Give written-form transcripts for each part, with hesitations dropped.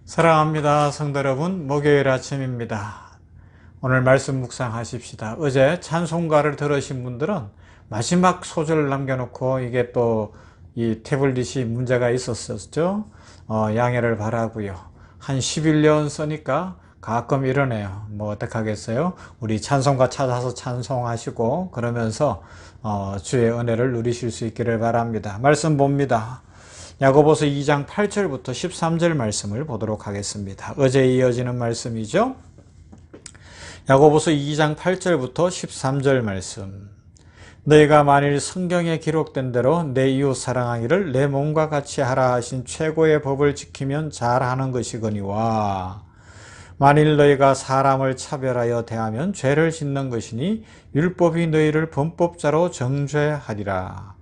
사랑합니다. 성도 여러분, 목요일 아침입니다. 오늘 말씀 묵상하십시다. 어제 찬송가를 들으신 분들은 마지막 소절을 남겨놓고 이게 또 이 태블릿이 문제가 있었었죠. 양해를 바라고요. 한 11년 쓰니까 가끔 이러네요. 뭐 어떡하겠어요. 우리 찬송가 찾아서 찬송하시고 그러면서 주의 은혜를 누리실 수 있기를 바랍니다. 말씀 봅니다. 야고보서 2장 8절부터 13절 말씀을 보도록 하겠습니다. 어제 이어지는 말씀이죠. 야고보서 2장 8절부터 13절 말씀. 너희가 만일 성경에 기록된 대로 내 이웃 사랑하기를 내 몸과 같이 하라 하신 최고의 법을 지키면 잘하는 것이거니와 만일 너희가 사람을 차별하여 대하면 죄를 짓는 것이니 율법이 너희를 범법자로 정죄하리라.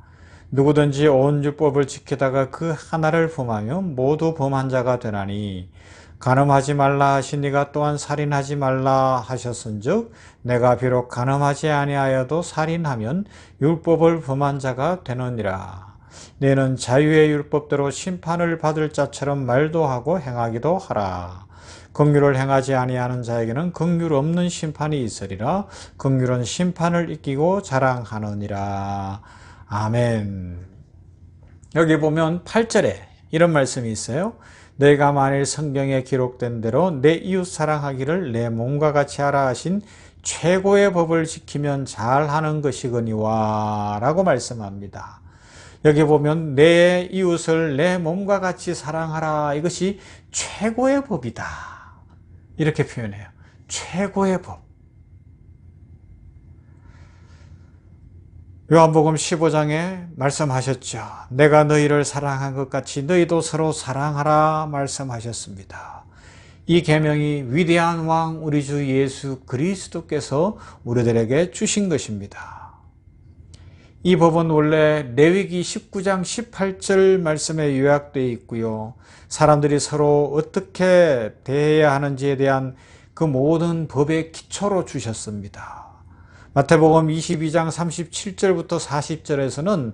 누구든지 온 율법을 지키다가 그 하나를 범하면 모두 범한 자가 되나니 간음하지 말라 하시니가 또한 살인하지 말라 하셨은즉 내가 비록 간음하지 아니하여도 살인하면 율법을 범한 자가 되느니라. 너는 자유의 율법대로 심판을 받을 자처럼 말도 하고 행하기도 하라. 긍휼을 행하지 아니하는 자에게는 긍휼 없는 심판이 있으리라. 긍휼은 심판을 이기고 자랑하느니라. 아멘. 여기 보면 8절에 이런 말씀이 있어요. 내가 만일 성경에 기록된 대로 내 이웃 사랑하기를 내 몸과 같이 하라 하신 최고의 법을 지키면 잘하는 것이거니와 라고 말씀합니다. 여기 보면 내 이웃을 내 몸과 같이 사랑하라, 이것이 최고의 법이다, 이렇게 표현해요. 최고의 법. 요한복음 15장에 말씀하셨죠. 내가 너희를 사랑한 것 같이 너희도 서로 사랑하라 말씀하셨습니다. 이 계명이 위대한 왕 우리 주 예수 그리스도께서 우리들에게 주신 것입니다. 이 법은 원래 레위기 19장 18절 말씀에 요약되어 있고요. 사람들이 서로 어떻게 대해야 하는지에 대한 그 모든 법의 기초로 주셨습니다. 마태복음 22장 37절부터 40절에서는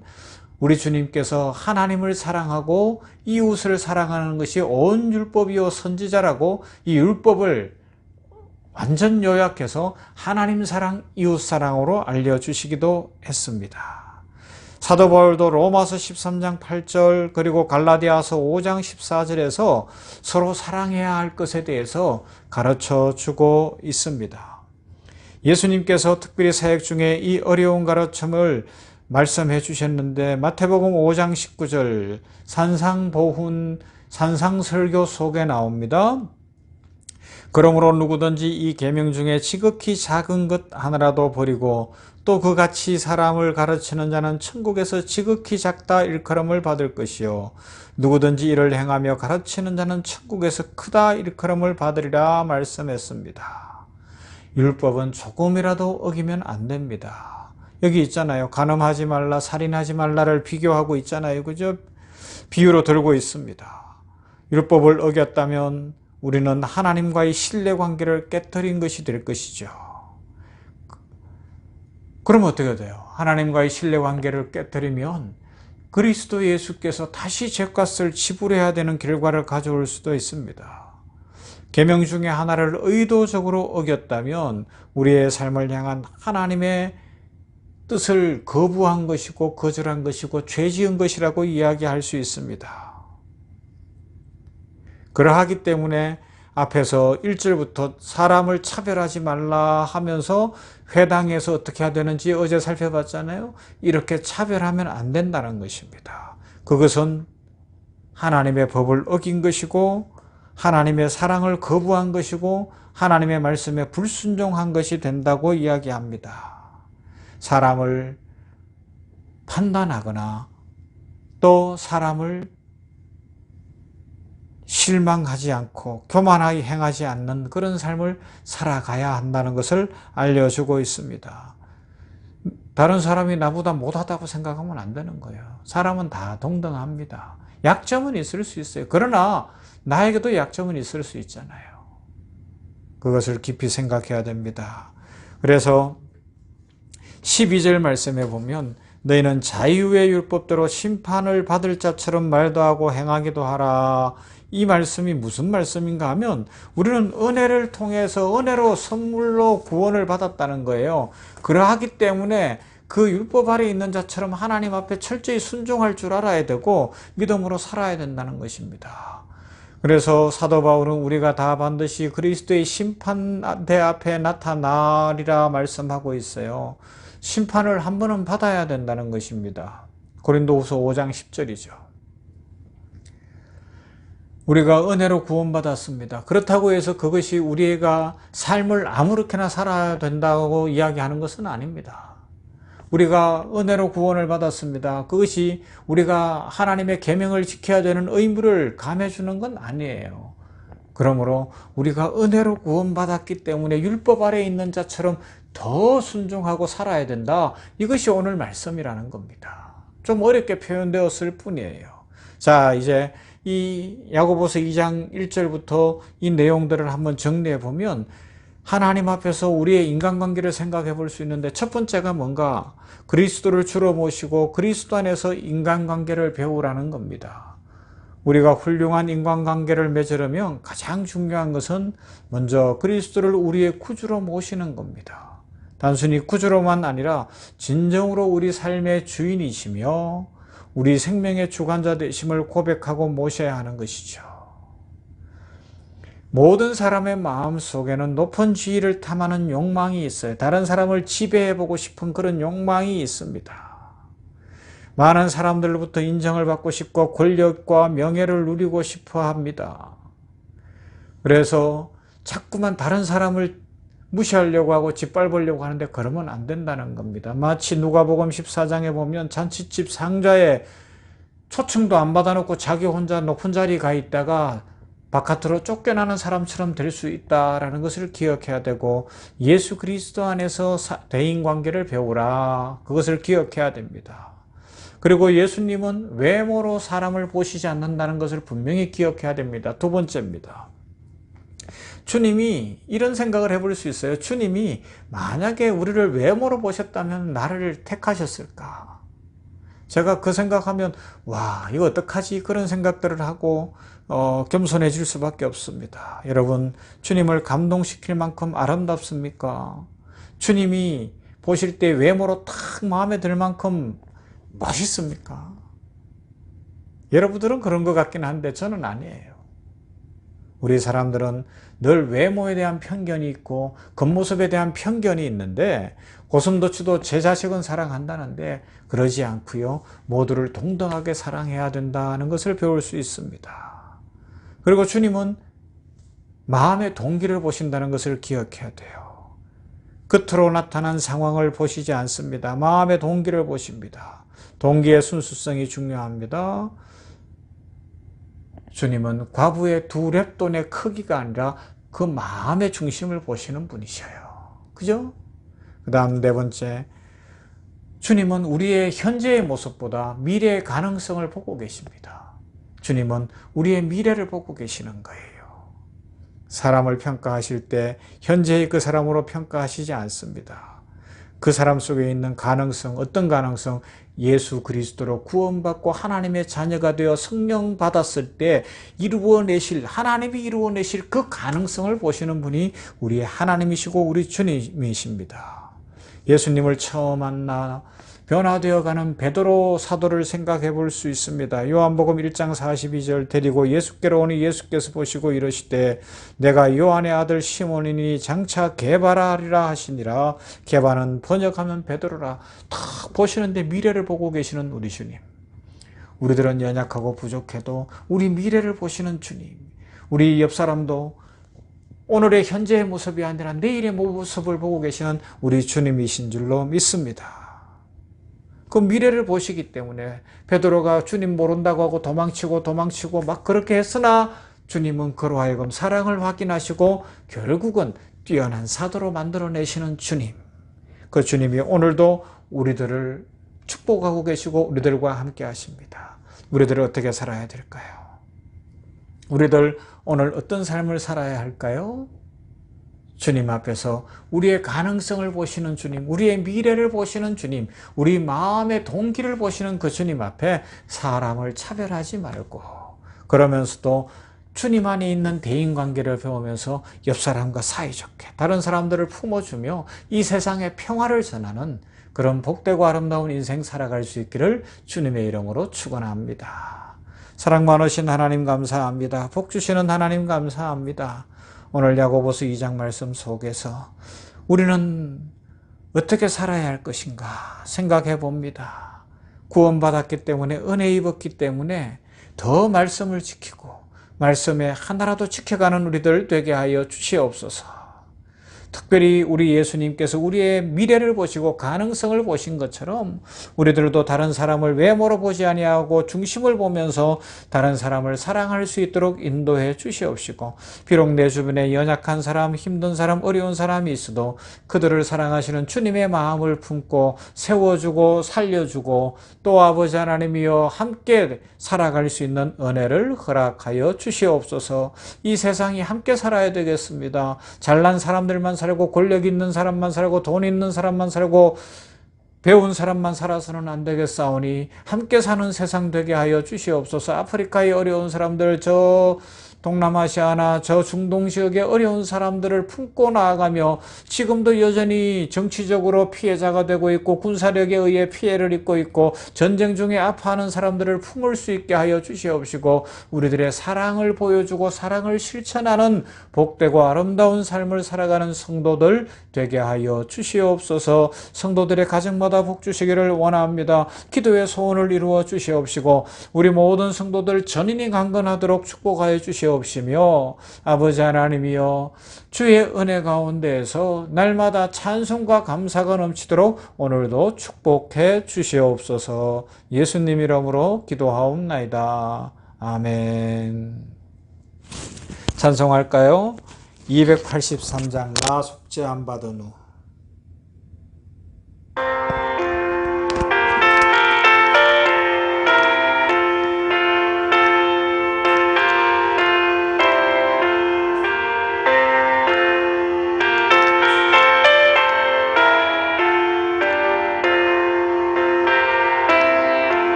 우리 주님께서 하나님을 사랑하고 이웃을 사랑하는 것이 온 율법이요 선지자라고 이 율법을 완전 요약해서 하나님 사랑, 이웃 사랑으로 알려주시기도 했습니다. 사도 바울도 로마서 13장 8절 그리고 갈라디아서 5장 14절에서 서로 사랑해야 할 것에 대해서 가르쳐 주고 있습니다. 예수님께서 특별히 사역 중에 이 어려운 가르침을 말씀해 주셨는데 마태복음 5장 19절 산상보훈 산상설교 속에 나옵니다. 그러므로 누구든지 이 계명 중에 지극히 작은 것 하나라도 버리고 또 그같이 사람을 가르치는 자는 천국에서 지극히 작다 일컬음을 받을 것이요 누구든지 이를 행하며 가르치는 자는 천국에서 크다 일컬음을 받으리라 말씀했습니다. 율법은 조금이라도 어기면 안 됩니다. 여기 있잖아요. 간음하지 말라, 살인하지 말라를 비교하고 있잖아요. 그죠? 비유로 들고 있습니다. 율법을 어겼다면 우리는 하나님과의 신뢰관계를 깨뜨린 것이 될 것이죠. 그럼 어떻게 돼요? 하나님과의 신뢰관계를 깨뜨리면 그리스도 예수께서 다시 죄값을 지불해야 되는 결과를 가져올 수도 있습니다. 계명 중에 하나를 의도적으로 어겼다면 우리의 삶을 향한 하나님의 뜻을 거부한 것이고 거절한 것이고 죄 지은 것이라고 이야기할 수 있습니다. 그러하기 때문에 앞에서 1절부터 사람을 차별하지 말라 하면서 회당에서 어떻게 해야 되는지 어제 살펴봤잖아요. 이렇게 차별하면 안 된다는 것입니다. 그것은 하나님의 법을 어긴 것이고 하나님의 사랑을 거부한 것이고 하나님의 말씀에 불순종한 것이 된다고 이야기합니다. 사람을 판단하거나 또 사람을 실망하지 않고 교만하게 행하지 않는 그런 삶을 살아가야 한다는 것을 알려주고 있습니다. 다른 사람이 나보다 못하다고 생각하면 안 되는 거예요. 사람은 다 동등합니다. 약점은 있을 수 있어요. 그러나 나에게도 약점은 있을 수 있잖아요. 그것을 깊이 생각해야 됩니다. 그래서 12절 말씀에 보면 너희는 자유의 율법대로 심판을 받을 자처럼 말도 하고 행하기도 하라. 이 말씀이 무슨 말씀인가 하면 우리는 은혜를 통해서 은혜로 선물로 구원을 받았다는 거예요. 그러하기 때문에 그 율법 아래 있는 자처럼 하나님 앞에 철저히 순종할 줄 알아야 되고 믿음으로 살아야 된다는 것입니다. 그래서 사도 바울은 우리가 다 반드시 그리스도의 심판대 앞에 나타나리라 말씀하고 있어요. 심판을 한 번은 받아야 된다는 것입니다. 고린도후서 5장 10절이죠. 우리가 은혜로 구원받았습니다. 그렇다고 해서 그것이 우리가 삶을 아무렇게나 살아야 된다고 이야기하는 것은 아닙니다. 우리가 은혜로 구원을 받았습니다. 그것이 우리가 하나님의 계명을 지켜야 되는 의무를 감해주는 건 아니에요. 그러므로 우리가 은혜로 구원받았기 때문에 율법 아래에 있는 자처럼 더 순종하고 살아야 된다. 이것이 오늘 말씀이라는 겁니다. 좀 어렵게 표현되었을 뿐이에요. 자, 이제 이 야고보서 2장 1절부터 이 내용들을 한번 정리해 보면 하나님 앞에서 우리의 인간관계를 생각해 볼 수 있는데 첫 번째가 뭔가? 그리스도를 주로 모시고 그리스도 안에서 인간관계를 배우라는 겁니다. 우리가 훌륭한 인간관계를 맺으려면 가장 중요한 것은 먼저 그리스도를 우리의 구주로 모시는 겁니다. 단순히 구주로만 아니라 진정으로 우리 삶의 주인이시며 우리 생명의 주관자 되심을 고백하고 모셔야 하는 것이죠. 모든 사람의 마음 속에는 높은 지위를 탐하는 욕망이 있어요. 다른 사람을 지배해보고 싶은 그런 욕망이 있습니다. 많은 사람들로부터 인정을 받고 싶고 권력과 명예를 누리고 싶어 합니다. 그래서 자꾸만 다른 사람을 무시하려고 하고 짓밟으려고 하는데 그러면 안 된다는 겁니다. 마치 누가복음 14장에 보면 잔치집 상자에 초청도 안 받아놓고 자기 혼자 높은 자리에 가 있다가 바깥으로 쫓겨나는 사람처럼 될 수 있다라는 것을 기억해야 되고 예수 그리스도 안에서 대인관계를 배우라. 그것을 기억해야 됩니다. 그리고 예수님은 외모로 사람을 보시지 않는다는 것을 분명히 기억해야 됩니다. 두 번째입니다. 주님이 이런 생각을 해볼 수 있어요. 주님이 만약에 우리를 외모로 보셨다면 나를 택하셨을까? 제가 그 생각하면 와 이거 어떡하지? 그런 생각들을 하고 겸손해질 수밖에 없습니다. 여러분 주님을 감동시킬 만큼 아름답습니까? 주님이 보실 때 외모로 딱 마음에 들 만큼 멋있습니까? 여러분들은 그런 것 같긴 한데 저는 아니에요. 우리 사람들은 늘 외모에 대한 편견이 있고 겉모습에 대한 편견이 있는데 고슴도치도 제 자식은 사랑한다는데 그러지 않고요. 모두를 동등하게 사랑해야 된다는 것을 배울 수 있습니다. 그리고 주님은 마음의 동기를 보신다는 것을 기억해야 돼요. 겉으로 나타난 상황을 보시지 않습니다. 마음의 동기를 보십니다. 동기의 순수성이 중요합니다. 주님은 과부의 두 렙돈의 크기가 아니라 그 마음의 중심을 보시는 분이셔요. 그죠? 그 다음 네 번째, 주님은 우리의 현재의 모습보다 미래의 가능성을 보고 계십니다. 주님은 우리의 미래를 보고 계시는 거예요. 사람을 평가하실 때 현재의 그 사람으로 평가하시지 않습니다. 그 사람 속에 있는 가능성, 어떤 가능성? 예수 그리스도로 구원받고 하나님의 자녀가 되어 성령 받았을 때 이루어내실, 하나님이 이루어내실 그 가능성을 보시는 분이 우리의 하나님이시고 우리 주님이십니다. 예수님을 처음 만나 변화되어가는 베드로 사도를 생각해 볼 수 있습니다. 요한복음 1장 42절 데리고 예수께로 오니 예수께서 보시고 이르시되 내가 요한의 아들 시몬이니 장차 게바라리라 하시니라. 게바는 번역하면 베드로라. 딱 보시는데 미래를 보고 계시는 우리 주님. 우리들은 연약하고 부족해도 우리 미래를 보시는 주님. 우리 옆 사람도 오늘의 현재의 모습이 아니라 내일의 모습을 보고 계시는 우리 주님이신 줄로 믿습니다. 그 미래를 보시기 때문에 베드로가 주님 모른다고 하고 도망치고 막 그렇게 했으나 주님은 그로 하여금 사랑을 확인하시고 결국은 뛰어난 사도로 만들어내시는 주님. 그 주님이 오늘도 우리들을 축복하고 계시고 우리들과 함께 하십니다. 우리들은 어떻게 살아야 될까요? 우리들 오늘 어떤 삶을 살아야 할까요? 주님 앞에서 우리의 가능성을 보시는 주님, 우리의 미래를 보시는 주님, 우리 마음의 동기를 보시는 그 주님 앞에 사람을 차별하지 말고 그러면서도 주님 안에 있는 대인관계를 배우면서 옆 사람과 사이좋게 다른 사람들을 품어주며 이 세상에 평화를 전하는 그런 복되고 아름다운 인생 살아갈 수 있기를 주님의 이름으로 축원합니다. 사랑 많으신 하나님 감사합니다. 복 주시는 하나님 감사합니다. 오늘 야고보서 2장 말씀 속에서 우리는 어떻게 살아야 할 것인가 생각해 봅니다. 구원받았기 때문에 은혜 입었기 때문에 더 말씀을 지키고 말씀에 하나라도 지켜가는 우리들 되게 하여 주시옵소서. 특별히 우리 예수님께서 우리의 미래를 보시고 가능성을 보신 것처럼 우리들도 다른 사람을 외모로 보지 아니하고 중심을 보면서 다른 사람을 사랑할 수 있도록 인도해 주시옵시고, 비록 내 주변에 연약한 사람, 힘든 사람, 어려운 사람이 있어도 그들을 사랑하시는 주님의 마음을 품고 세워주고 살려주고 또 아버지 하나님이여 함께 살아갈 수 있는 은혜를 허락하여 주시옵소서. 이 세상이 함께 살아야 되겠습니다. 잘난 사람들만 살고 권력 있는 사람만 살고 돈 있는 사람만 살고 배운 사람만 살아서는 안 되겠사오니 함께 사는 세상 되게 하여 주시옵소서. 아프리카의 어려운 사람들, 저 동남아시아나 저 중동 지역의 어려운 사람들을 품고 나아가며 지금도 여전히 정치적으로 피해자가 되고 있고 군사력에 의해 피해를 입고 있고 전쟁 중에 아파하는 사람들을 품을 수 있게 하여 주시옵시고, 우리들의 사랑을 보여주고 사랑을 실천하는 복되고 아름다운 삶을 살아가는 성도들 되게 하여 주시옵소서. 성도들의 가정마다 복 주시기를 원합니다. 기도의 소원을 이루어 주시옵시고 우리 모든 성도들 전인이 강건하도록 축복하여 주시옵시고, 없이며 아버지 하나님이여 주의 은혜 가운데에서 날마다 찬송과 감사가 넘치도록 오늘도 축복해 주시옵소서. 예수님 이름으로 기도하옵나이다. 아멘. 찬송할까요? 283장 나 속죄 안 받은 후.